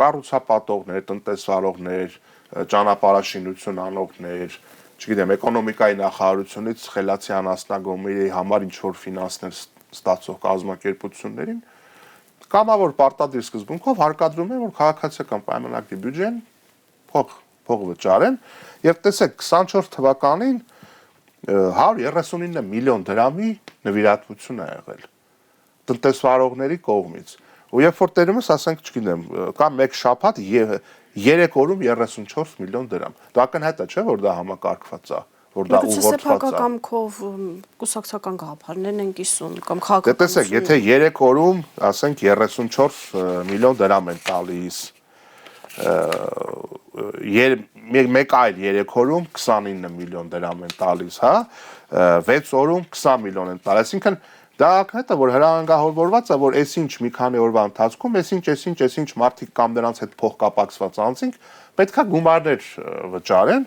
կառուցապատողներ, տնտեսվարողներ, ճանապարհաշինություն անողներ, չգիտեմ, էկոնոմիկայի նախարարությունից խելացի անասնագոմերի համար ինչ որ ֆինանսներ ստացող կազմակերպություններին կամավոր պարտադիր սկզբունքով հարկադրում են, որ քաղաքացիական պայմանագրի բյուջեն փող վճարեն, եւ տեսեք 24 թվականին 139 միլիոն դրամի նվիրատվություն է եղել տնտեսվարողների կողմից։ Ու երբ որ տերում ես, ասենք, չգիտեմ, կա մեկ շաբաթ 3 օրում 34 միլիոն դրամ։ Դա ակնհայտ է, չէ՞, որ դա համակարգված է, որ դա ուղղորդված է։ Սեփականքով կուսակցական գաղափարներն են կիսում կամ քաղաքական։ Տեսեք, եթե 3 օրում, ասենք, 34 միլիոն դրամ են տալիս, մեկ այլ 3 օրում 29 միլիոն դրամ են տալիս, հա, 6 օրում 20 միլիոն են տալիս, այսինքն դա ակնհայտ է, որ հրահանգավորված է, որ այսինչ մի քանի օրվա ընթացքում, այսինչ մարդիկ կամ նրանց հետ փոխկապակցված անձինք պետքա գումարներ վճարեն,